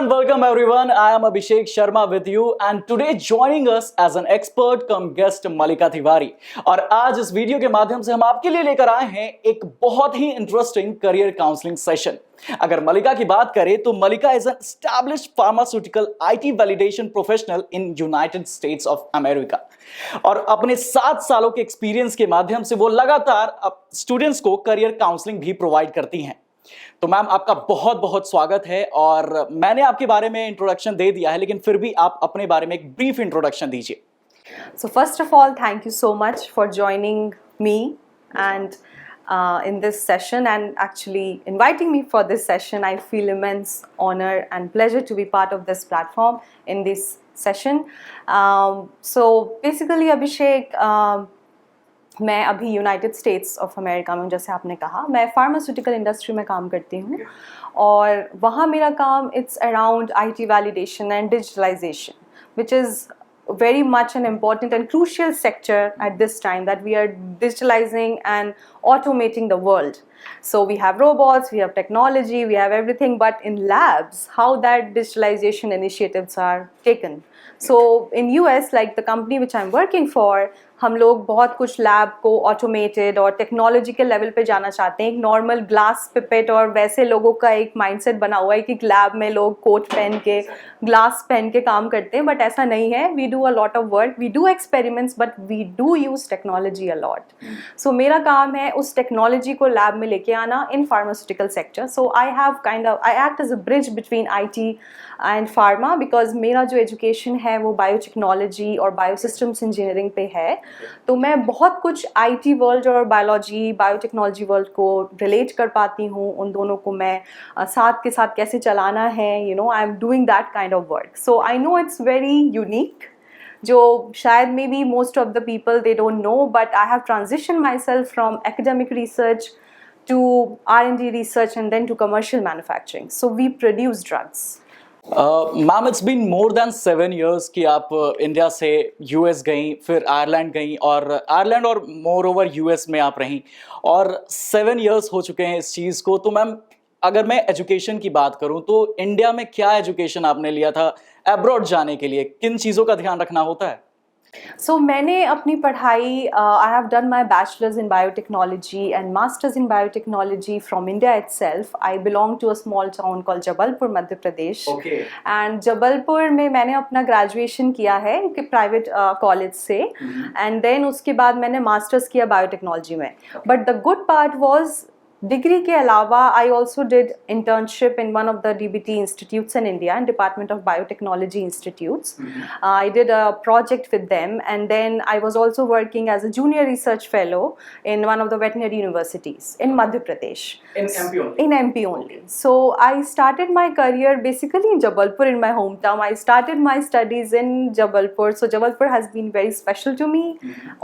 and welcome everyone. I am Abhishek Sharma with you and today joining us as an expert come guest मलिका तिवारी। और आज इस video के माध्यम से हम आपके लिए लेकर आए हैं एक बहुत ही इंटरेस्टिंग करियर काउंसलिंग सेशन। अगर मलिका की बात करें तो Mallika is an established pharmaceutical IT validation professional in United States of America और अपने 7 सालों के एक्सपीरियंस के माध्यम से वो लगातार स्टूडेंट्स को करियर काउंसलिंग भी प्रोवाइड करती हैं। तो मैम आपका बहुत बहुत स्वागत है और मैंने आपके बारे में इंट्रोडक्शन दे दिया है, लेकिन फिर भी आप अपने बारे में एक ब्रीफ इंट्रोडक्शन दीजिए। So first of all, thank you so much for joining me and in this session and actually inviting me for this session. I feel immense honor and pleasure to be part of this platform in this session. So basically Abhishek, मैं अभी United States of America में, जैसे आपने कहा, मैं pharmaceutical industry में काम करती हूँ और वहाँ मेरा काम it's around IT validation and digitalization, which is very much an important and crucial sector at this time that we are digitalizing and automating the world. So we have robots, we have technology, we have everything, but in labs, how that digitalization initiatives are taken. So in US, like the company which I'm working for, हम लोग बहुत कुछ lab को automated और technology के level पे जाना चाहते हैं। एक नॉर्मल ग्लास पिपेट और वैसे लोगों का एक माइंडसेट बना हुआ है कि लैब में लोग कोट पहन के, ग्लास पहन के काम करते हैं, बट ऐसा नहीं है। We do a lot of work, we do experiments, but we do use technology a lot. So मेरा काम है उस टेक्नोलॉजी को लैब में लेके आना इन pharmaceutical sector. So I act as a bridge between IT and pharma, because मेरा जो एजुकेशन है वो बायोटेक्नोलॉजी और बायोसिस्टम्स इंजीनियरिंग पे है। तो मैं बहुत कुछ IT वर्ल्ड और बायोलॉजी बायोटेक्नोलॉजी वर्ल्ड को रिलेट कर पाती हूँ। उन दोनों को मैं साथ के साथ कैसे चलाना है, I am doing that kind of work. So I know it's very unique, जो शायद may be most of the people they don't no, but I have transition myself from academic research to R&D research and then to commercial manufacturing. So we produce drugs. Ma'am it's been more than 7 years कि आप India से US गई, फिर Ireland गई और Ireland और more over US में आप रहीं और 7 years हो चुके हैं इस चीज़ को। तो मैम अगर मैं एजुकेशन की बात करूं तो इंडिया में क्या एजुकेशन आपने लिया था अब्रॉड जाने के लिए, किन चीज़ों का ध्यान रखना होता है? So मैंने अपनी पढ़ाई I have done my bachelor's in biotechnology and master's in biotechnology from India itself. I belong to a small town called Jabalpur, Madhya Pradesh. Okay. And Jabalpur में मैंने अपना ग्रेजुएशन किया है प्राइवेट कॉलेज से, एंड देन उसके बाद मैंने मास्टर्स किया बायोटेक्नोलॉजी में। But the good part was degree के अलावा I also did internship in one of the DBT institutes in India and department of biotechnology institutes. I did a project with them and then I was also working as a junior research fellow in one of the veterinary universities in Madhya Pradesh, in MP only. So I started my career basically in Jabalpur, in my hometown. I started my studies in Jabalpur, so Jabalpur has been very special to me.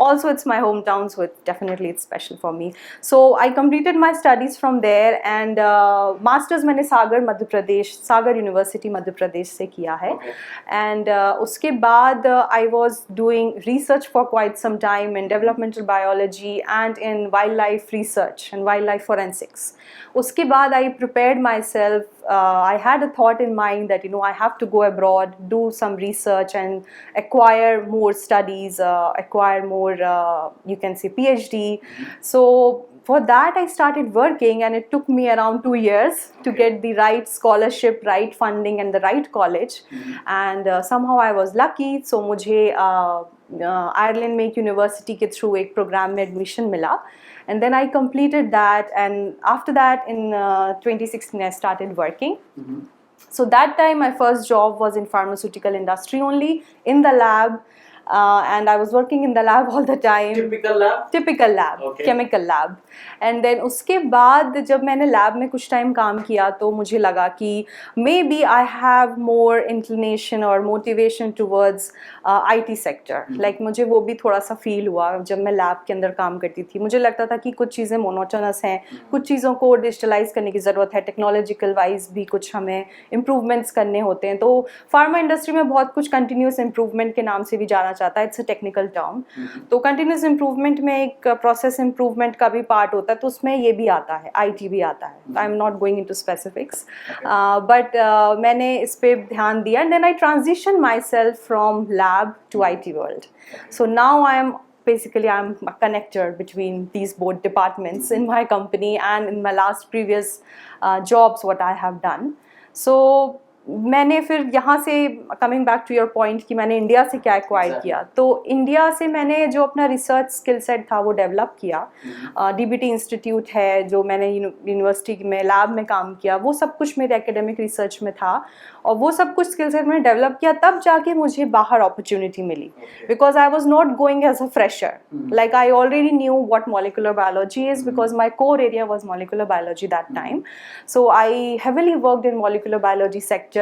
Also it's my hometown, so definitely it's special for me. So I completed my studies from there and masters मैंने सागर मध्य प्रदेश, सागर university Madhya Pradesh से किया है। And उसके बाद I was doing research for quite some time in developmental biology and in wildlife research and wildlife forensics. उसके बाद I prepared myself. I had a thought in mind that I have to go abroad, do some research and acquire more studies, acquire more you can say PhD. So for that I started working and it took me around 2 years to get the right scholarship, right funding and the right college. And somehow I was lucky, so मुझे Ireland में एक university के through एक programme में admission मिला and then I completed that, and after that in 2016 I started working. So that time my first job was in pharmaceutical industry only, in the lab. And I was working in the lab all the time. Typical lab? Typical lab, okay. Chemical lab. And then उसके बाद जब मैंने lab में कुछ time काम किया तो मुझे लगा कि maybe I have more inclination or motivation towards IT sector. Like मुझे वो भी थोड़ा सा फील हुआ जब मैं लैब के अंदर काम करती थी। मुझे लगता था कि कुछ चीज़ें मोनोटोनस हैं, कुछ चीज़ों को डिजिटलाइज करने की ज़रूरत है, टेक्नोलॉजिकल वाइज भी कुछ हमें इम्प्रूवमेंट्स करने होते हैं। तो फार्मा इंडस्ट्री में बहुत कुछ कंटिन्यूस इम्प्रूवमेंट के नाम से भी जाना चाहता है, इट्स अ टेक्निकल टर्म। तो कंटिन्यूस इम्प्रूवमेंट में एक प्रोसेस इम्प्रूवमेंट का भी पार्ट होता है, तो उसमें ये भी आता है, IT भी आता है। I am not going into specifics, but मैंने इस पे ध्यान दिया and then I transition myself from lab to IT world. So now I'm a connector between these both departments in my company and in my last previous jobs what I have done. So मैंने फिर यहाँ से coming back to your point कि मैंने India से क्या acquire किया, तो इंडिया से मैंने जो अपना रिसर्च स्किल सेट था वो डेवलप किया। DBT इंस्टीट्यूट है जो मैंने यूनिवर्सिटी में लैब में काम किया, वो सब कुछ मेरे एकेडमिक रिसर्च में था और वो सब कुछ स्किल सेट मैंने डेवलप किया, तब जाके मुझे बाहर अपॉर्चुनिटी मिली because I was not going as a fresher. Like I already knew what molecular biology is because my core area was molecular biology that time. So I heavily worked in molecular biology sector,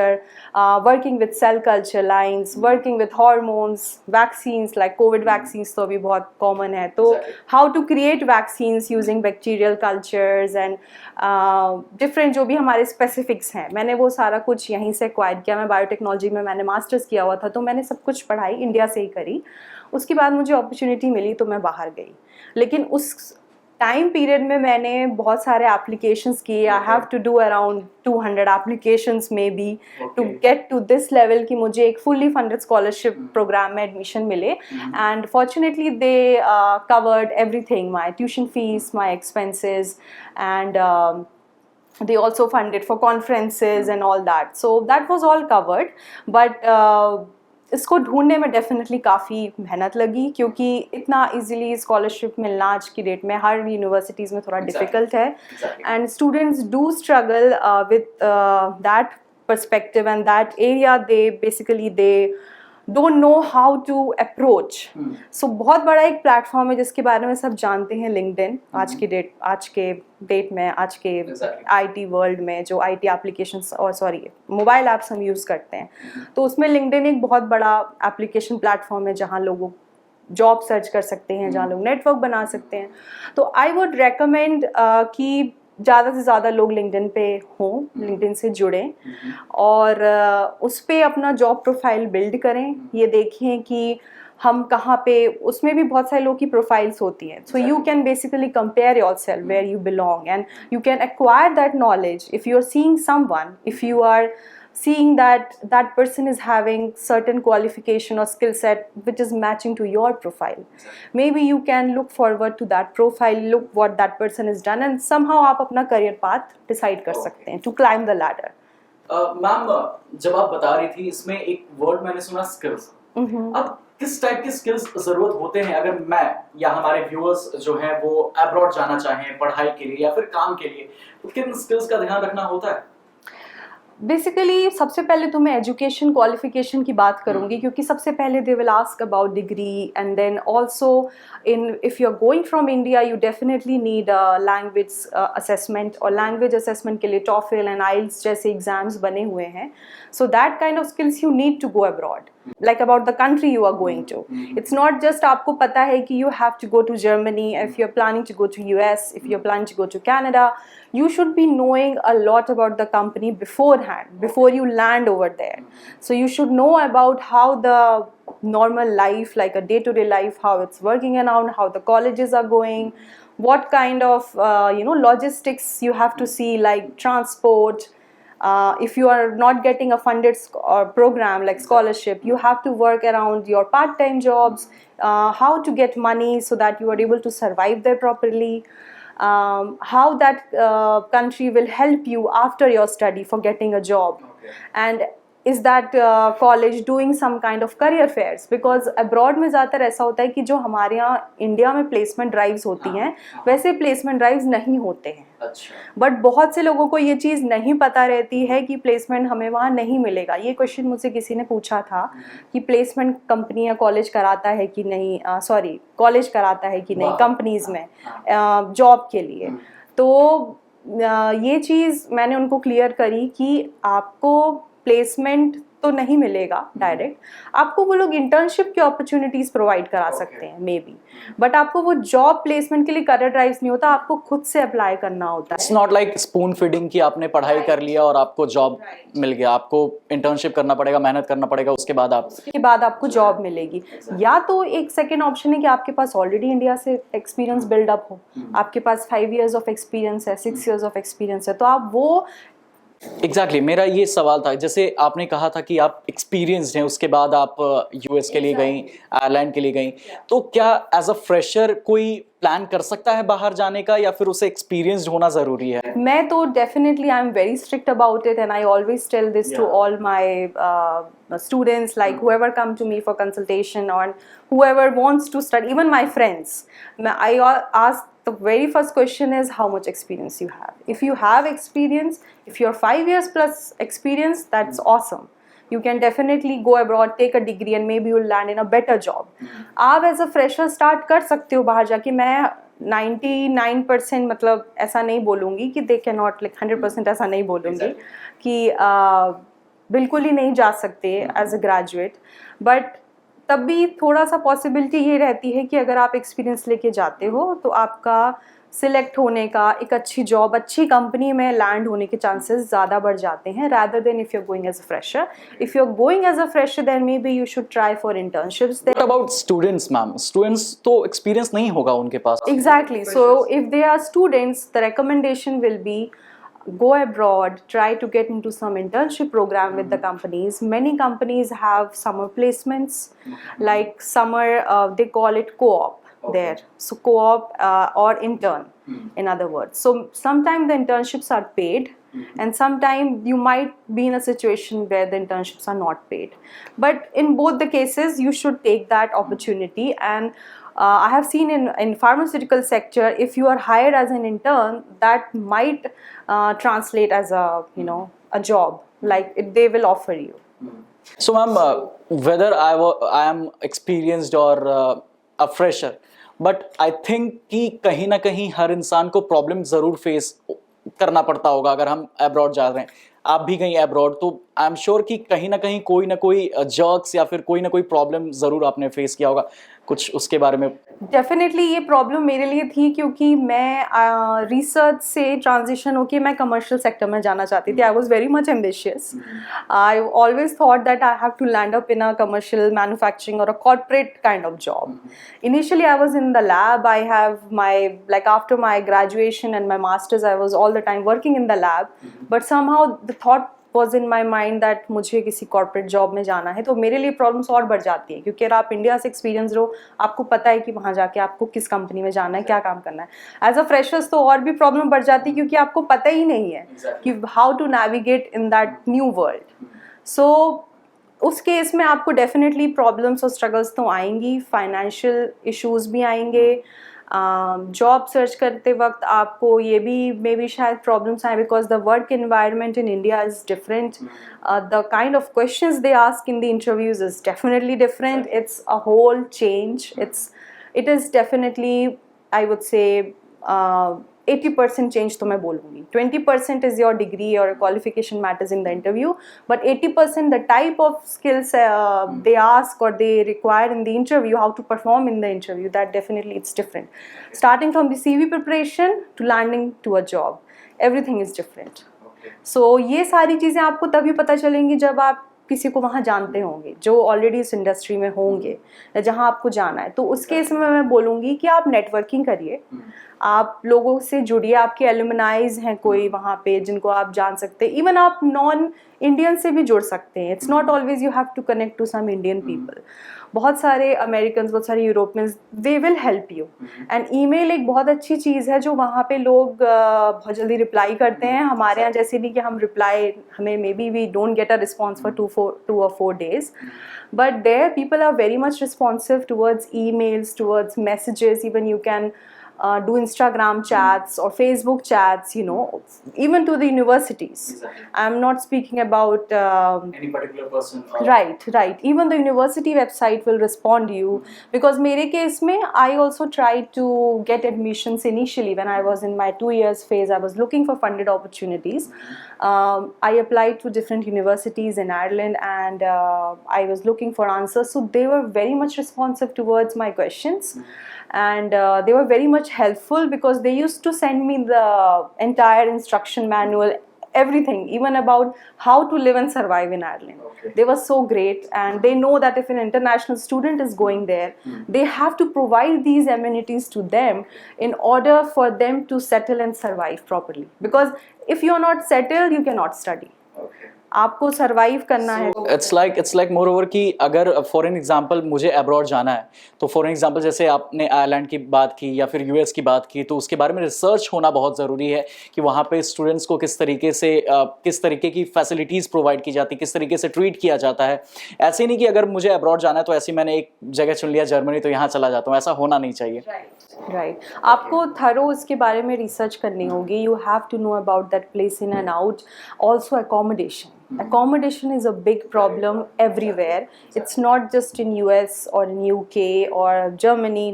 working with cell culture lines, working with hormones, vaccines like COVID vaccines तो अभी बहुत common है, तो how to create vaccines using bacterial cultures and different जो भी हमारे specifics हैं, मैंने वो सारा कुछ यहीं से एक्वायर किया। मैं बायोटेक्नोलॉजी में मैंने मास्टर्स किया हुआ था, तो मैंने सब कुछ पढ़ाई इंडिया से ही करी। उसके बाद मुझे अपॉर्चुनिटी मिली तो मैं बाहर गई, लेकिन उस टाइम पीरियड में मैंने बहुत सारे एप्लीकेशंस किए। I have to do around 200 applications maybe to get to this level कि मुझे एक फुल्ली फंडेड स्कॉलरशिप प्रोग्राम में एडमिशन मिले and fortunately they covered everything, my tuition fees, my expenses and they also funded for conferences and all that, so that was all covered. But इसको ढूंढने में definitely काफ़ी मेहनत लगी क्योंकि इतना इजीली स्कॉलरशिप मिलना आज की डेट में हर यूनिवर्सिटीज़ में थोड़ा डिफ़िकल्ट है and students do struggle with that perspective and that area. They basically they don't know how to approach. So बहुत बड़ा एक प्लेटफॉर्म है जिसके बारे में सब जानते हैं, लिंक्डइन। आज के डेट में आज के IT वर्ल्ड में जो IT एप्लीकेशंस और सॉरी मोबाइल ऐप्स हम यूज़ करते हैं, तो उसमें लिंक्डइन एक बहुत बड़ा एप्लीकेशन प्लेटफॉर्म है जहाँ लोग जॉब सर्च कर सकते हैं, जहाँ लोग नेटवर्क बना सकते हैं। तो आई वुड रेकमेंड कि ज़्यादा से ज़्यादा लोग लिंक्डइन पे हों, लिंक्डइन से जुड़ें और उस पर अपना जॉब प्रोफाइल बिल्ड करें। ये देखें कि हम कहाँ पे, उसमें भी बहुत सारे लोग की प्रोफाइल्स होती हैं, so you can basically compare yourself where you belong and you can acquire that knowledge. If you are seeing someone, if you are seeing that that person is having certain qualification or skill set which is matching to your profile, maybe you can look forward to that profile, look what that person has done and somehow आप अपना career path decide कर सकते हैं to climb the ladder. Ma'am जब आप बता रही थी इसमें एक वर्ड मैंने सुना, स्किल्स। अब किस टाइप के स्किल्स जरूरत होते हैं अगर मैं या हमारे व्यूअर्स जो हैं वो अब्रॉड जाना चाहें पढ़ाई के लिए या फिर काम के लिए, तो किन स्किल्स का ध्यान रखना होता है? बेसिकली सबसे पहले तो मैं एजुकेशन क्वालिफिकेशन की बात करूंगी क्योंकि सबसे पहले they will ask about degree and then also in if you are going from India you definitely need language assessment, और लैंग्वेज असेसमेंट के लिए टॉफल एंड आइल्स जैसे एग्जाम्स बने हुए हैं। So that kind of skills you need to go abroad, like about the country you are going to. It's not just आपको पता है कि you have to go to Germany, if you're planning to go to US, if you're planning to go to Canada, you should be knowing a lot about the company beforehand, before you land over there. So you should know about how the normal life, like a day-to-day life, how it's working around, how the colleges are going, what kind of logistics you have to see, like transport. If you are not getting a funded program like scholarship, you have to work around your part-time jobs, how to get money so that you are able to survive there properly, how that country will help you after your study for getting a job, and is that college doing some kind of career fairs, because abroad में ज़्यादातर ऐसा होता है कि जो हमारे यहाँ India में प्लेसमेंट ड्राइव्स होती हैं वैसे प्लेसमेंट ड्राइव्स नहीं होते हैं। बट बहुत से लोगों को ये चीज़ नहीं पता रहती है कि प्लेसमेंट हमें वहाँ नहीं मिलेगा। ये क्वेश्चन मुझसे किसी ने पूछा था कि प्लेसमेंट कंपनी या कॉलेज कराता है कि नहीं, सॉरी कॉलेज कराता है कि नहीं कंपनीज में जॉब के लिए। तो ये चीज़ मैंने उनको क्लियर करी कि आपको प्लेसमेंट तो नहीं मिलेगा डायरेक्ट, आपको वो लोग इंटर्नशिप की अपॉर्चुनिटीज प्रोवाइड करा सकते हैं मे बी, बट आपको वो जॉब प्लेसमेंट के लिए करियर ड्राइव्स नहीं होता, आपको खुद से अप्लाई करना होता इट्स है। नॉट लाइक स्पून फीडिंग कि आपने पढ़ाई कर लिया और आपको जॉब मिल गया, आपको इंटर्नशिप करना पड़ेगा, मेहनत करना पड़ेगा, उसके बाद आपको जॉब मिलेगी। या तो एक सेकेंड ऑप्शन है कि आपके पास ऑलरेडी इंडिया से एक्सपीरियंस बिल्डअप हो, आपके पास 5 years ऑफ एक्सपीरियंस है, 6 years ऑफ एक्सपीरियंस है, तो आप वो एग्जैक्टली मेरा ये सवाल था, जैसे आपने कहा था कि आप एक्सपीरियंस्ड हैं, उसके बाद आप यूएस के लिए गई, आयरलैंड के लिए गई, तो क्या एज अ फ्रेशर कोई प्लान कर सकता है बाहर जाने का, या फिर उसे एक्सपीरियंस्ड होना जरूरी है? मैं तो definitely I am very strict about it, and I always tell this to all my students, like whoever come to me for consultation or whoever wants to study, even my friends, I ask the very first question is how much experience you have. If you have experience, if you're 5 years plus experience, that's awesome. You can definitely go abroad, take a degree, and maybe you'll land in a better job. आप as a fresher start कर सकते हो बाहर जाके। मैं 99% मतलब ऐसा नहीं बोलूँगी कि they cannot, like 100% ऐसा नहीं बोलूँगी कि बिल्कुल ही नहीं जा सकते एज अ ग्रेजुएट, बट तब भी थोड़ा सा पॉसिबिलिटी ये रहती है कि अगर आप एक्सपीरियंस लेके जाते हो तो आपका सिलेक्ट होने का, एक अच्छी जॉब, अच्छी कंपनी में लैंड होने के चांसेस ज़्यादा बढ़ जाते हैं rather than if you're going as a fresher. If you're going as a fresher, then maybe you should try for internships. What about students, ma'am? Students तो experience नहीं होगा उनके पास. Exactly. So if they are students, the recommendation will be go abroad, try to get into some internship program with the companies. Many companies have summer placements, like summer, they call it co-op there. So co-op or intern, in other words. So sometimes the internships are paid, and sometimes you might be in a situation where the internships are not paid. But in both the cases, you should take that opportunity. And I have seen in pharmaceutical sector, if you are hired as an intern, that might translate as a job, like they will offer you. So ma'am, whether I am experienced or a fresher, but I think कि कहीं ना कहीं हर इंसान को problem जरूर face करना पड़ता होगा अगर हम अब्रॉड जा रहे हैं। आप भी गई अब्रॉड, तो आई एम श्योर कि कहीं ना कोई जर्क्स या फिर कोई ना कोई प्रॉब्लम जरूर आपने फेस किया होगा, कुछ उसके बारे में? डेफिनेटली ये प्रॉब्लम मेरे लिए थी, क्योंकि मैं रिसर्च से ट्रांजिशन होके मैं कमर्शियल सेक्टर में जाना चाहती थी। I was very much ambitious. I always thought that I have to land up in a commercial manufacturing और a corporate kind of job. Initially I was in the lab, I have my, like after my graduation and my masters, I was all the time working in the lab, but somehow the thought was in my mind that मुझे किसी corporate job में जाना है। तो मेरे लिए problems और बढ़ जाती है, क्योंकि अगर आप इंडिया से एक्सपीरियंस रहो, आपको पता है कि वहाँ जाके आपको किस कंपनी में जाना है, क्या काम करना है। एज अ फ्रेशर्स तो और भी प्रॉब्लम बढ़ जाती है, क्योंकि आपको पता ही नहीं है कि how to navigate in that new world. So उस केस में आपको डेफिनेटली प्रॉब्लम्स और स्ट्रगल्स तो आएंगी, फाइनेंशियल इश्यूज भी आएंगे। जॉब सर्च करते वक्त आपको ये भी मे बी शायद प्रॉब्लम्स आए, because the work environment in India is different, the kind of questions they ask in the interviews is definitely different, it's a whole change, it is definitely, I would say 80% change तो मैं बोलूँगी। 20% is your degree और qualification matters in the interview, but 80% the type of skills they ask और they require in the interview, how to perform in the interview, that definitely it's different. Starting from the CV preparation to landing to a job, everything is different. So ये सारी चीज़ें आपको तभी पता चलेंगी जब आप किसी को वहाँ जानते होंगे, जो ऑलरेडी इस इंडस्ट्री में होंगे या जहाँ आपको जाना है। तो उस केस में मैं बोलूँगी कि आप नेटवर्किंग करिए, आप लोगों से जुड़िए, आपके एलुमनाइज हैं कोई वहाँ पे जिनको आप जान सकते हैं। इवन आप नॉन इंडियन से भी जुड़ सकते हैं, it's not always you have to connect to some Indian people. बहुत सारे अमेरिकन, बहुत सारे Europeans, they will help you. And email एक बहुत अच्छी चीज़ है, जो वहाँ पे लोग बहुत जल्दी रिप्लाई करते हैं। हमारे यहाँ जैसे नहीं कि हम रिप्लाई, हमें maybe we don't get a response for 2 or 4 days, but there people are very much responsive towards emails, towards messages. Even you can do Instagram chats or Facebook chats, even to the universities. Exactly. I'm not speaking about Any particular person? Right. Even the university website will respond to you, because मेरे case में I also tried to get admissions initially when I was in my 2 years phase. I was looking for funded opportunities. I applied to different universities in Ireland, and I was looking for answers. So they were very much responsive towards my questions, and they were very much helpful because they used to send me the entire instruction manual, everything, even about how to live and survive in Ireland. Okay. They were so great, and they know that if an international student is going there, they have to provide these amenities to them in order for them to settle and survive properly. Because if you are not settled, you cannot study. Okay. आपको survive करना है. It's like more over कि अगर for an example मुझे abroad जाना है, तो for an example जैसे आपने आयरलैंड की बात की या फिर यूएस की बात की, तो उसके बारे में रिसर्च होना बहुत ज़रूरी है कि वहाँ पे स्टूडेंट्स को किस तरीके की फैसिलिटीज़ प्रोवाइड की जाती, किस तरीके से ट्रीट किया जाता है. ऐसे नहीं कि अगर मुझे अब्रॉड जाना है तो ऐसे मैंने एक जगह चुन लिया जर्मनी तो यहाँ चला जाता हूँ, ऐसा होना नहीं चाहिए. राइट. आपको थरो इसके बारे में रिसर्च करनी होगी. You have to know about that place in and out. Also accommodation. Accommodation is a big problem everywhere. It's not just in US or in UK or Germany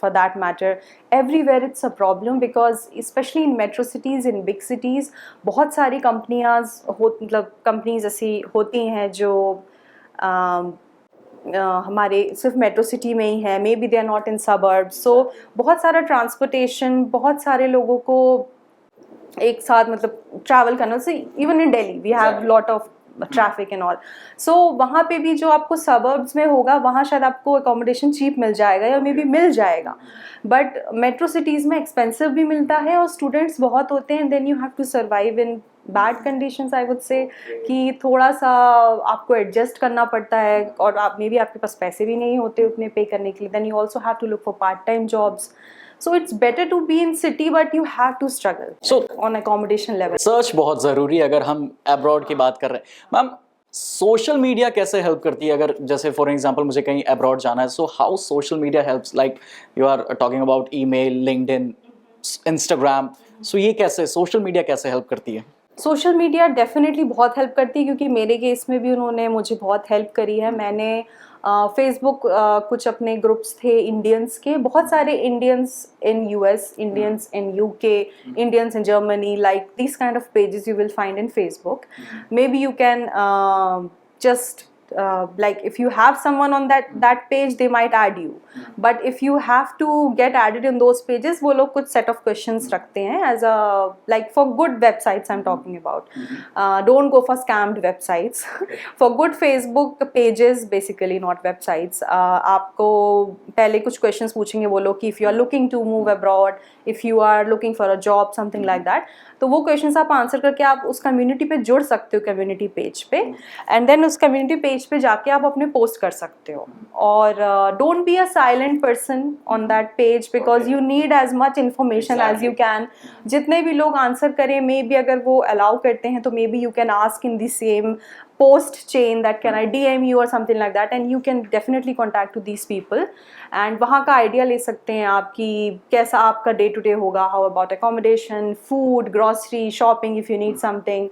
for that matter. Everywhere it's a problem because especially in metro cities, in big cities, बहुत सारी companies ऐसी होती हैं जो हमारे सिर्फ metro city में ही है. Maybe they are not in suburbs. So बहुत सारा ट्रांसपोर्टेशन, बहुत सारे लोगों को एक साथ मतलब ट्रैवल करना से. Even in Delhi we have lot of traffic and all. So वहाँ पे भी जो आपको सबर्ब्स में होगा वहाँ शायद आपको अकोमोडेशन चीप मिल जाएगा या मे बी मिल जाएगा. बट मेट्रो सिटीज़ में एक्सपेंसिव भी मिलता है और स्टूडेंट्स बहुत होते हैं. Then you have to survive in bad conditions. I would say कि थोड़ा सा आपको एडजस्ट करना पड़ता है और आप मे बी आपके पास पैसे भी नहीं होते उतने पे करने के लिए. Then you also have to look for part time jobs. So it's better to be in city, but you have to struggle. So on accommodation level. Search बहुत ज़रूरी है अगर हम अब्रॉड की बात कर रहे हैं. मैम, सोशल मीडिया कैसे हेल्प करती है अगर जैसे फॉर एग्जांपल मुझे कहीं अब्रॉड जाना है, so how social media helps, like you are talking about email, LinkedIn, Instagram. So ये कैसे सोशल मीडिया कैसे हेल्प करती है? सोशल मीडिया डेफिनेटली बहुत हेल्प करती है क्योंकि मेरे केस में भी उन्होंने मुझे बहुत हेल्प करी है. मैंने फेसबुक कुछ अपने ग्रुप्स थे इंडियंस के, बहुत सारे Indians in US, Indians in UK, Indians in Germany, like this kind of pages you will find in Facebook. Maybe you can just like if you have someone on that page, they might add you. But if you have to get added in those pages, वो लोग कुछ set of questions रखते हैं as a like for good websites I'm talking about. Don't go for scammed websites. For good Facebook pages basically, not websites. आपको पहले कुछ questions पूछेंगे वो लोग कि if you are looking to move abroad, if you are looking for a job, something like that. तो वो questions आप आंसर करके आप उस कम्युनिटी पे जुड़ सकते हो, कम्युनिटी पेज पे, एंड देन उस कम्युनिटी पेज पे जाके आप अपने पोस्ट कर सकते हो. और don't be a silent person on that page because you need as much information as you can. जितने भी लोग आंसर करें, मे बी अगर वो अलाउ करते हैं तो may be you can ask in the same post chain that can I DM you or something like that, and you can definitely contact to these people and वहाँ का idea ले सकते हैं आप कि कैसा आपका day to day होगा. How about accommodation, food, grocery, shopping if you need something.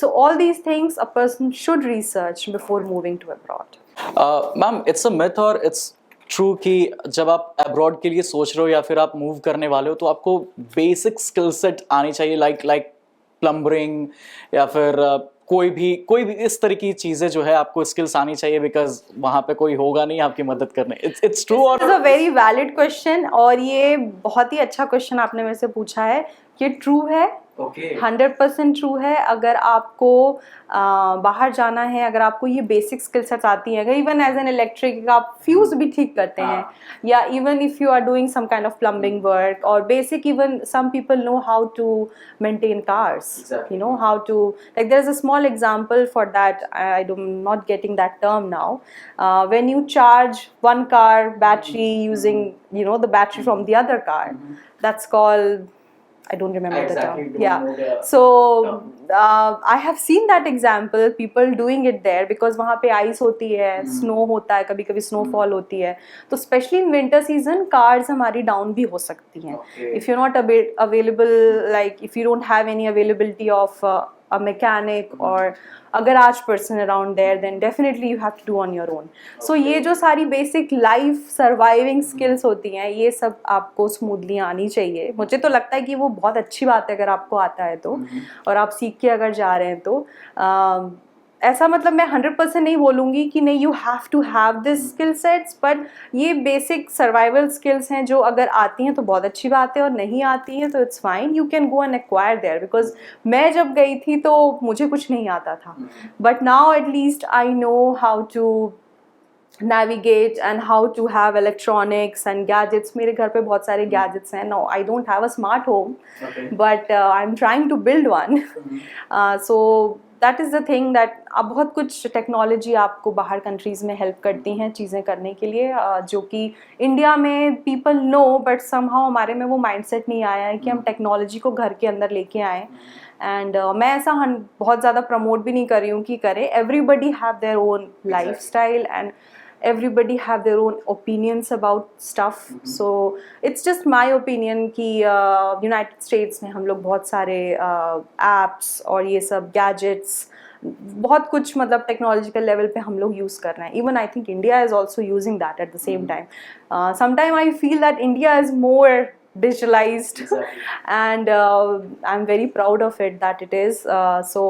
So all these things a person should research before moving to abroad. Ma'am, it's a myth or it's true कि जब आप abroad के लिए सोच रहे हो या फिर आप मूव करने वाले हो तो आपको बेसिक स्किल सेट आनी चाहिए, लाइक प्लम्बरिंग या फिर कोई भी इस तरह की चीजें जो है आपको स्किल्स आनी चाहिए, बिकॉज वहाँ पे कोई होगा नहीं आपकी मदद करने. इट्स ट्रू और it's a very valid question, और ये बहुत ही अच्छा क्वेश्चन आपने मेरे से पूछा है. ये ट्रू है, 100% ट्रू है. अगर आपको बाहर जाना है, अगर आपको ये बेसिक स्किल सेट्स आती हैं, अगर इवन एज एन इलेक्ट्रिक आप फ्यूज भी ठीक करते हैं, या even if you are doing some kind of plumbing work, और basic even some people know how to maintain cars, you know how to, like there is a small example for that. I am not getting that term now. When you charge one car battery using, you know, the battery from the other car, that's called, I don't remember the term. Yeah. So I have seen that example, people doing it there because वहाँ पे ice होती है, snow होता है, कभी कभी snowfall होती है. तो especially in winter season cars हमारी down भी हो सकती हैं. If you're not available, like if you don't have any availability of a mechanic or a garage person around there, then definitely you have to do on your own. So ये जो सारी basic life surviving skills होती हैं, ये सब आपको smoothly आनी चाहिए. मुझे तो लगता है कि वो बहुत अच्छी बात है अगर आपको आता है तो, और आप सीख के अगर जा रहे हैं तो. ऐसा मतलब मैं 100% नहीं बोलूँगी कि नहीं you have to have this skill sets, but ये बेसिक सर्वाइवल स्किल्स हैं जो अगर आती हैं तो बहुत अच्छी बात है, और नहीं आती हैं तो it's fine, you can go and acquire there. Because मैं जब गई थी तो मुझे कुछ नहीं आता था, but now at least I know how to navigate and how to have electronics and gadgets. मेरे घर पे बहुत सारे gadgets हैं. No, I don't have a smart home, but I'm trying to build one. So that is the thing that अब बहुत कुछ technology आपको बाहर कंट्रीज़ में हेल्प करती हैं चीज़ें करने के लिए, जो कि इंडिया में पीपल नो, बट समहाउ हमारे में वो माइंडसेट नहीं आया है कि हम टेक्नोलॉजी को घर के अंदर लेके आएँ. एंड मैं ऐसा बहुत ज़्यादा प्रमोट भी नहीं कर रही हूँ कि करें. Everybody have their own life style and everybody have their own opinions about stuff. So it's just my opinion कि United States में हम लोग बहुत सारे apps और ये सब gadgets बहुत कुछ मतलब टेक्नोलॉजिकल लेवल पे हम लोग यूज़ कर रहे हैं. Even I think India is also using that at the same time. Sometime I feel that India is more digitalized. And I'm very proud of it that it is. So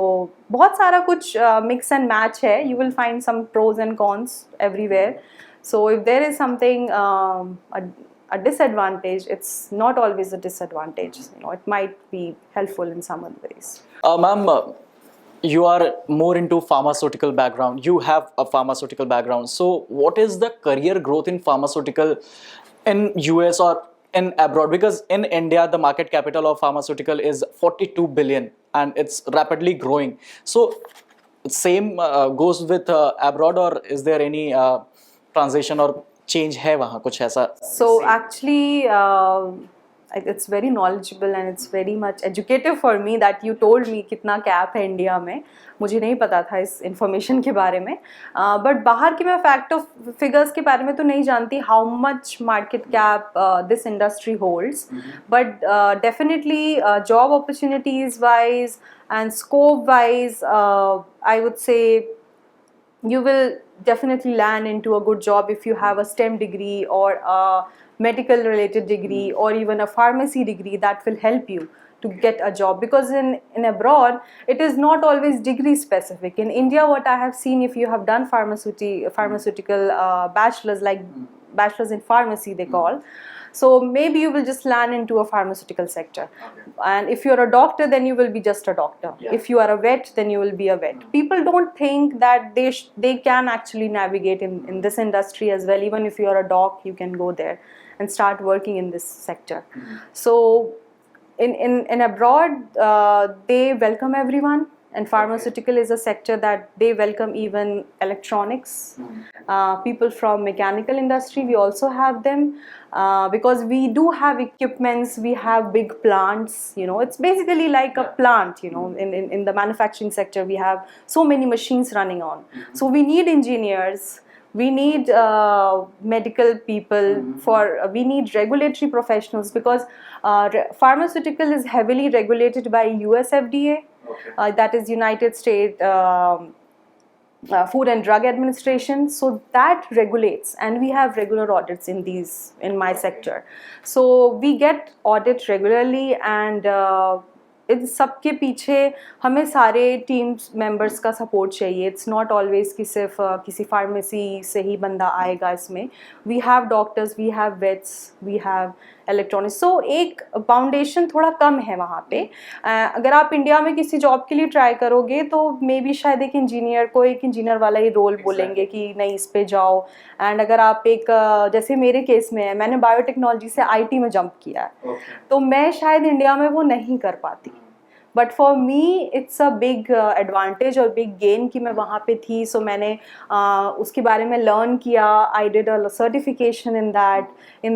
बहुत सारा कुछ mix and match है. You will find some pros and cons everywhere. So if there is something a disadvantage, it's not always a disadvantage. You know, it might be helpful in some other ways. Ma'am, you are more into pharmaceutical background. You have a pharmaceutical background. So what is the career growth in pharmaceutical in US or in abroad? Because in India the market capital of pharmaceutical is 42 billion and it's rapidly growing. So same goes with abroad, or is there any transition or change है वहाँ कुछ ऐसा? So actually it's very knowledgeable and it's very much educative for me that you told me कितना cap है India में. मुझे नहीं पता था इस इंफॉर्मेशन के बारे में, बट बाहर के मैं फैक्ट ऑफ फिगर्स के बारे में तो नहीं जानती how much market cap this industry holds, but definitely job opportunities wise and scope wise I would से you will definitely land into a good job if you have a STEM degree or a medical related degree or even a pharmacy degree that will help you to get a job. Because in abroad it is not always degree specific. In India what I have seen, if you have done pharmaceutical bachelors, like bachelors in pharmacy they call, so maybe you will just land into a pharmaceutical sector. And if you're a doctor, then you will be just a doctor. If you are a vet, then you will be a vet. People don't think that they can actually navigate in this industry as well. Even if you are a doc, you can go there and start working in this sector. So in abroad, they welcome everyone. And pharmaceutical is a sector that they welcome even electronics. People from mechanical industry, we also have them, because we do have equipments, we have big plants, you know, it's basically like a plant, you know, in the manufacturing sector we have so many machines running on. So we need engineers, we need medical people, we need regulatory professionals, because pharmaceutical is heavily regulated by US FDA. That is United States Food and Drug Administration. So that regulates, and we have regular audits in my sector. So we get audit regularly, and इन सब के पीछे हमें सारे teams members का support चाहिए. It's not always कि सिर्फ किसी फार्मेसी से ही बंदा आएगा इसमें. We have doctors, we have vets, we have electronics. So एक फाउंडेशन थोड़ा कम है वहाँ पे. अगर आप इंडिया में किसी जॉब के लिए ट्राई करोगे तो मे बी शायद एक इंजीनियर वाला ही रोल बोलेंगे कि नहीं इस पे जाओ. एंड अगर आप जैसे मेरे केस में है, मैंने बायोटेक्नोलॉजी से IT में जंप किया है, तो मैं शायद इंडिया में वो नहीं कर पाती. But for me it's a big advantage और बिग गेन कि मैं वहाँ पे थी. सो मैंने उसके बारे में लर्न किया. आई did a certification in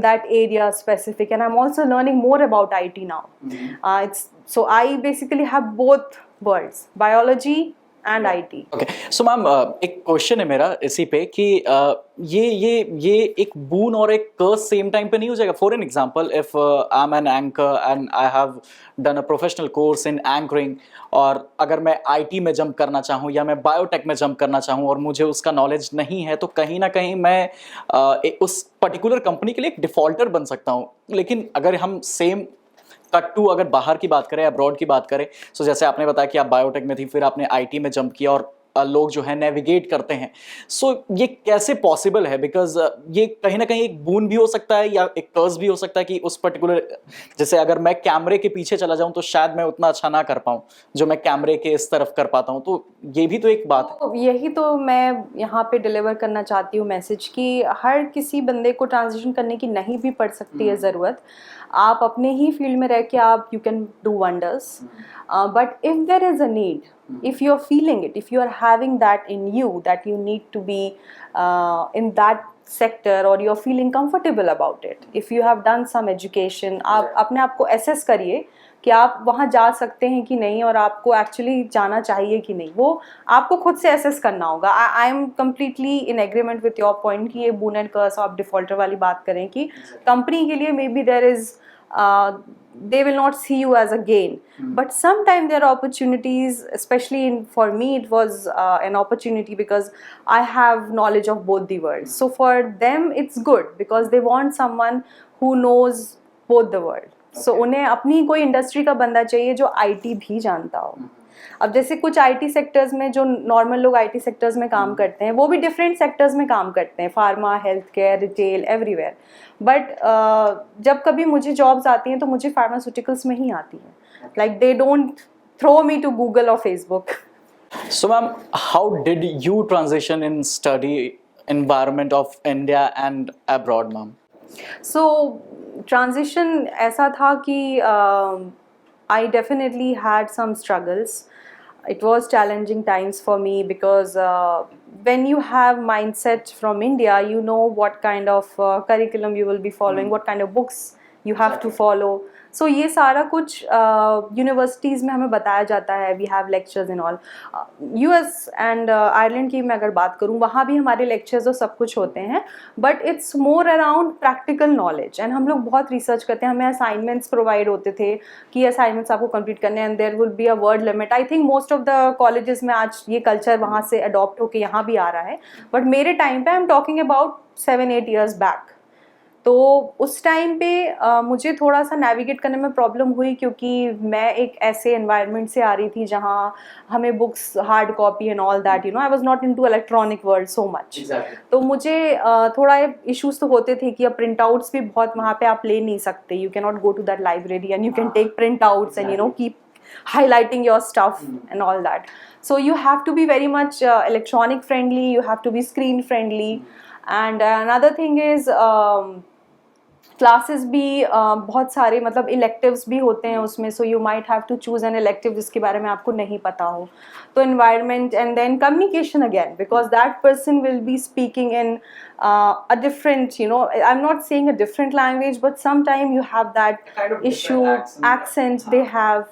that area specific, and I am also learning more about IT now. So I basically have both worlds, biology and IT. Okay so ma'am एक क्वेश्चन है मेरा इसी पे कि ये एक बून और एक कर्स सेम टाइम पे नहीं हो जाएगा. For an example, if I am an anchor and I have done a professional course in anchoring, और अगर मैं आईटी में जंप करना चाहूँ या मैं बायोटेक में जंप करना चाहूँ और मुझे उसका नॉलेज नहीं है, तो कहीं ना कहीं मैं उस पर्टिकुलर कंपनी के लिए एक डिफॉल्टर बन सकता हूँ. लेकिन अगर हम सेम कट टू अगर बाहर की बात करें, अब्रॉड की बात करें, सो जैसे आपने बताया कि आप बायोटेक में थी, फिर आपने आईटी में जंप किया और लोग जो है नेविगेट करते हैं. सो ये कैसे पॉसिबल है? बिकॉज ये कहीं ना कहीं एक बून भी हो सकता है या एक कर्स भी हो सकता है कि उस पर्टिकुलर, जैसे अगर मैं कैमरे के पीछे चला जाऊं तो शायद मैं उतना अच्छा ना कर पाऊं जो मैं कैमरे के इस तरफ कर पाता हूं. तो ये भी तो एक बात है. तो यही तो मैं यहाँ पे डिलीवर करना चाहती हूँ मैसेज कि हर किसी बंदे को ट्रांजिशन करने की नहीं भी पड़ सकती है ज़रूरत. आप अपने ही फील्ड में रह के आप you can do wonders. But if there is a need, if you are feeling it, if you are having that in you, that you need to be in that sector, or you are feeling comfortable about it, if you have done some education, आप अपने आप को assess करिए कि आप वहाँ जा सकते हैं कि नहीं, और आपको एक्चुअली जाना चाहिए कि नहीं, वो आपको खुद से assess करना होगा. I am completely in agreement with your point कि ये बून एंड कर्स आप डिफॉल्टर वाली बात करें कि कंपनी के लिए maybe there is they will not see you as a gain. But sometimes there are opportunities, especially for me it was an opportunity because I have knowledge of both the worlds. So for them it's good because they want someone who knows both the world. So उन्हें अपनी कोई industry का बंदा चाहिए जो IT भी जानता हो. अब जैसे कुछ आईटी सेक्टर्स में जो नॉर्मल लोग आईटी सेक्टर्स में काम करते हैं वो भी डिफरेंट सेक्टर्स में काम करते हैं, pharma, health care, retail, everywhere. But जब कभी मुझे जॉब्स आती हैं तो मुझे फार्मास्यूटिकल्स में ही आती हैं. Like they don't throw me to Google और Facebook. So ma'am, how did you transition in study environment of India and abroad, ma'am? So transition ऐसा था कि I definitely had some struggles. It was challenging times for me because when you have mindset from India, you know what kind of curriculum you will be following, what kind of books you have to follow. So ये सारा कुछ universities में हमें बताया जाता है. We have lectures in all. US and Ireland की मैं अगर बात करूँ, वहाँ भी हमारे लेक्चर्स और सब कुछ होते हैं, but it's more around practical knowledge. And हम लोग बहुत रिसर्च करते हैं. हमें असाइनमेंट्स प्रोवाइड होते थे कि असाइनमेंट्स आपको कंप्लीट करने हैं, and there will be a word limit. I think most of the colleges में आज ये कल्चर वहाँ से अडॉप्ट होकर यहाँ भी आ रहा है. बट मेरे टाइम पे I am talking about 7-8 years back. तो उस टाइम पे मुझे थोड़ा सा नेविगेट करने में प्रॉब्लम हुई क्योंकि मैं एक ऐसे एनवायरनमेंट से आ रही थी जहाँ हमें books hard copy and all that, you know, I was not into electronic world so much. तो मुझे थोड़ा इश्यूज तो होते थे कि अब प्रिंट आउट्स भी बहुत वहाँ पे आप ले नहीं सकते. You can not go to that library and you can take print outs and you know keep highlighting your stuff and all that. So you have to be very much electronic friendly, you have to be screen friendly. And another thing is classes भी बहुत सारे मतलब electives भी होते हैं उसमें. So you might have to choose an elective जिसके बारे में आपको नहीं पता हो. तो environment and then communication again, because that person will be speaking in a different, you know, I am not saying a different language, but some time you have that issue, accent they have.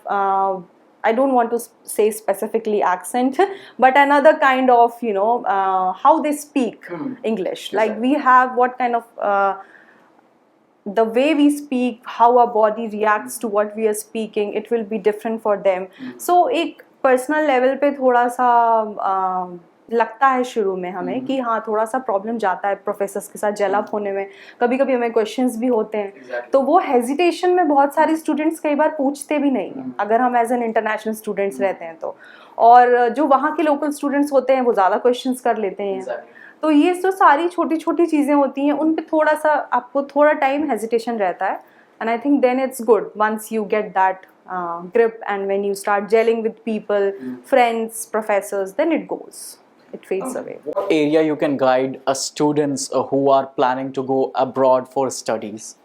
I don't want to say specifically accent, but another kind of, you know, how they speak English. Like we have what kind of the way we speak, how our body reacts to what we are speaking, it will be different for them. So एक personal level पे थोड़ा सा लगता है शुरू में हमें कि हाँ थोड़ा सा प्रॉब्लम जाता है प्रोफेसर्स के साथ जेल अप होने में. कभी कभी हमें क्वेश्चंस भी होते हैं. तो वो हेजिटेशन में बहुत सारे स्टूडेंट्स कई बार पूछते भी नहीं हैं अगर हम एज एन इंटरनेशनल स्टूडेंट्स रहते हैं तो. और जो वहाँ के लोकल स्टूडेंट्स होते हैं वो ज़्यादा क्वेश्चंस कर लेते हैं. तो ये जो सारी छोटी छोटी चीज़ें होती हैं उन पे थोड़ा सा आपको थोड़ा टाइम हेजिटेशन रहता है. And I think then it's good once you get that grip, and when you start gelling with people, friends, professors, then it goes. It fades away. What area you can guide students who are planning to go abroad for studies?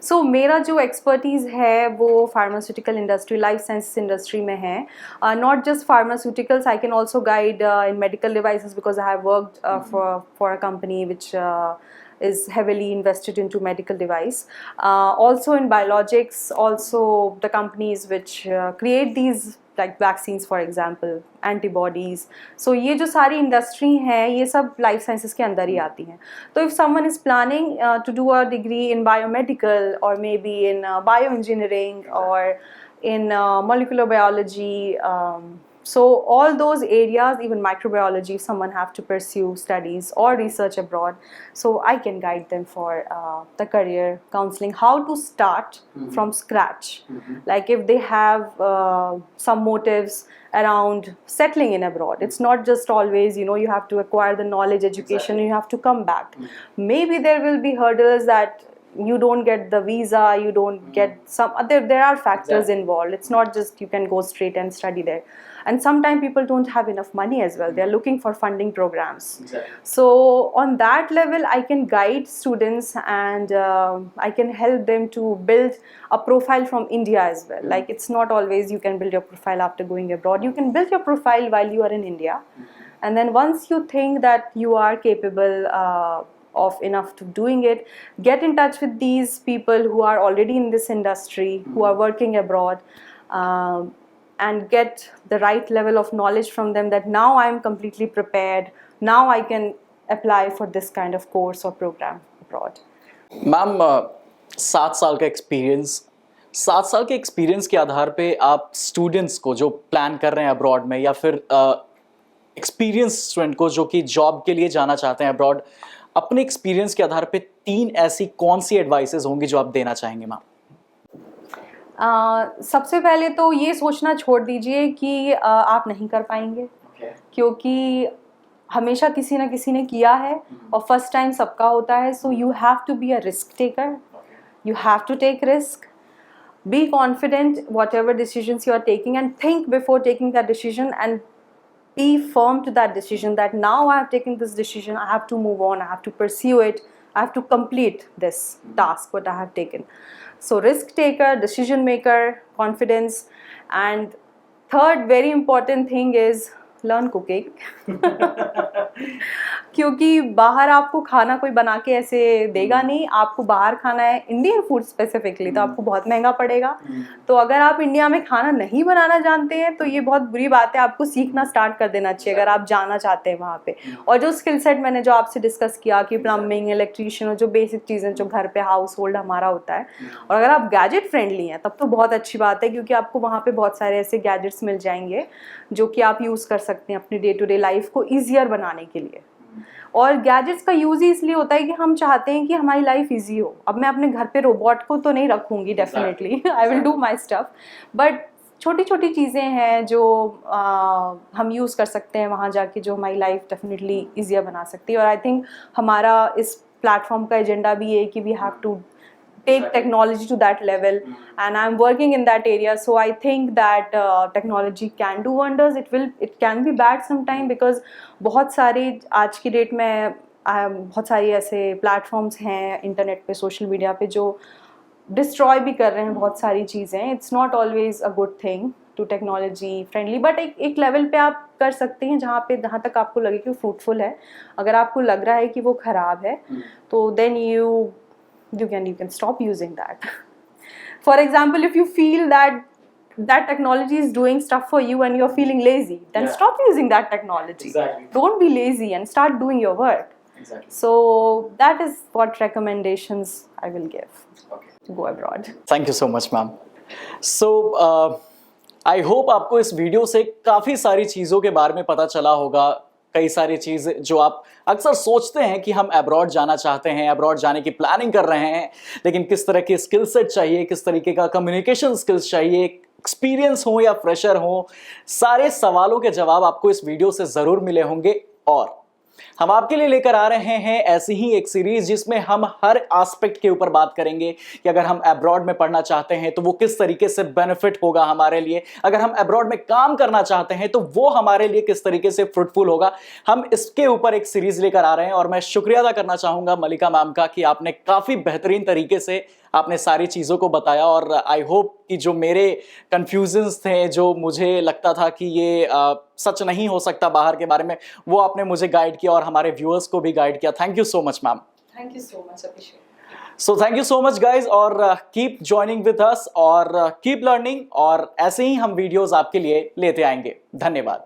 So मेरा जो expertise है वो pharmaceutical industry, life sciences industry में है. Not just pharmaceuticals, I can also guide in medical devices because I have worked for a company which is heavily invested into medical device. Also in biologics, also the companies which create these like vaccines for example, antibodies. So ये जो सारी industry हैं ये सब life sciences के अंदर ही आती हैं. तो if someone is planning to do a degree in biomedical or maybe in bioengineering or in molecular biology, so all those areas, even microbiology, if someone have to pursue studies or research abroad, so I can guide them for the career counseling, how to start from scratch. Like if they have some motives around settling in abroad, it's not just always, you know, you have to acquire the knowledge, education, and you have to come back. Maybe there will be hurdles that you don't get the visa, you don't get some there are factors involved. It's not just you can go straight and study there. And sometimes people don't have enough money as well. They're looking for funding programs. So on that level, I can guide students and I can help them to build a profile from India as well. Like it's not always you can build your profile after going abroad. You can build your profile while you are in India. And then once you think that you are capable of enough to doing it, get in touch with these people who are already in this industry, who are working abroad, and get the right level of knowledge from them, that now I am completely prepared, now I can apply for this kind of course or program abroad. Ma'am 7 साल का experience, 7 साल के experience के आधार पे आप students को जो plan कर रहे हैं अब्रॉड में, या फिर एक्सपीरियंस स्टूडेंट को जो कि जॉब के लिए जाना चाहते हैं अब्रॉड, अपने एक्सपीरियंस के आधार पे 3 ऐसी कौन सी एडवाइसेस होंगी जो आप देना चाहेंगे मैम? सबसे पहले तो ये सोचना छोड़ दीजिए कि आप नहीं कर पाएंगे, क्योंकि हमेशा किसी ना किसी ने किया है और फर्स्ट टाइम सबका होता है. So you have to be a risk taker, you have to take risk, be confident whatever decisions you are taking, and think before taking that decision, and be firm to that decision that now I have taken this decision, I have to move on, I have to pursue it, I have to complete this task what I have taken. So risk taker, decision maker, confidence, and third very important thing is learn cooking. क्योंकि बाहर आपको खाना कोई बना के ऐसे देगा नहीं, आपको बाहर खाना है इंडियन फूड स्पेसिफिकली, तो आपको बहुत महंगा पड़ेगा. तो अगर आप इंडिया में खाना नहीं बनाना जानते हैं तो ये बहुत बुरी बात है, आपको सीखना स्टार्ट कर देना चाहिए अगर आप जाना चाहते हैं वहाँ पे. और जो स्किल सेट मैंने जो आपसे डिस्कस किया कि प्लम्बिंग, इलेक्ट्रीशियन और जो बेसिक चीज़ें जो घर पे हाउस होल्ड हमारा होता है, और अगर आप गैजेट फ्रेंडली हैं तब तो बहुत अच्छी बात है, क्योंकि आपको वहाँ पे बहुत सारे ऐसे गैजेट्स मिल जाएंगे जो कि आप यूज़ कर सकते हैं अपनी डे टू डे लाइफ को ईजियर बनाने के लिए. और गैजेट्स का यूज़ ही इसलिए होता है कि हम चाहते हैं कि हमारी लाइफ इजी हो. अब मैं अपने घर पे रोबोट को तो नहीं रखूँगी, definitely I will do my stuff, but छोटी छोटी चीज़ें हैं जो हम यूज़ कर सकते हैं वहाँ जाके, जो हमारी लाइफ डेफिनेटली ईजियर बना सकती है. और आई थिंक हमारा इस प्लेटफॉर्म का एजेंडा भी है कि we have to take technology to that level, and I'm working in that area. So I think that technology can do wonders. It can be bad sometime, because बहुत सारे आज की डेट में बहुत सारी ऐसे प्लेटफॉर्म्स हैं इंटरनेट पे, सोशल मीडिया पे, जो डिस्ट्रॉय भी कर रहे हैं बहुत सारी चीज़ें. It's not always a good thing to technology friendly, but एक लेवल पे आप कर सकते हैं जहाँ तक आपको लगे कि वो फ्रूटफुल है. अगर आपको लग रहा है कि वो ख़राब है तो then you can stop using that. For example, if you feel that technology is doing stuff for you and you're feeling lazy, then stop using that technology. Exactly. Don't be lazy and start doing your work. Exactly. So that is what recommendations I will give to go abroad. Thank you so much, ma'am. So I hope आपको इस video से काफ़ी सारी चीज़ों के बारे में पता चला होगा. कई सारी चीज़ें जो आप अक्सर सोचते हैं कि हम अब्रॉड जाना चाहते हैं, अब्रॉड जाने की प्लानिंग कर रहे हैं, लेकिन किस तरह के स्किल सेट चाहिए, किस तरीके का कम्युनिकेशन स्किल्स चाहिए, एक्सपीरियंस हो या फ्रेशर हो, सारे सवालों के जवाब आपको इस वीडियो से ज़रूर मिले होंगे. और हम आपके लिए लेकर आ रहे हैं ऐसी ही एक सीरीज जिसमें हम हर एस्पेक्ट के ऊपर बात करेंगे कि अगर हम अब्रॉड में पढ़ना चाहते हैं तो वो किस तरीके से बेनिफिट होगा हमारे लिए, अगर हम अब्रॉड में काम करना चाहते हैं तो वो हमारे लिए किस तरीके से फ्रूटफुल होगा. हम इसके ऊपर एक सीरीज लेकर आ रहे हैं और मैं शुक्रिया अदा करना चाहूंगा मलिका मैम का कि आपने काफी बेहतरीन तरीके से आपने सारी चीज़ों को बताया. और आई होप कि जो मेरे कन्फ्यूजन्स थे, जो मुझे लगता था कि ये सच नहीं हो सकता बाहर के बारे में, वो आपने मुझे गाइड किया और हमारे व्यूअर्स को भी गाइड किया. Thank you so much ma'am. Thank you so much, Abhishek. So thank you so much guys, और कीप ज्वाइनिंग विद अस और कीप लर्निंग, और ऐसे ही हम वीडियोस आपके लिए लेते आएंगे। धन्यवाद।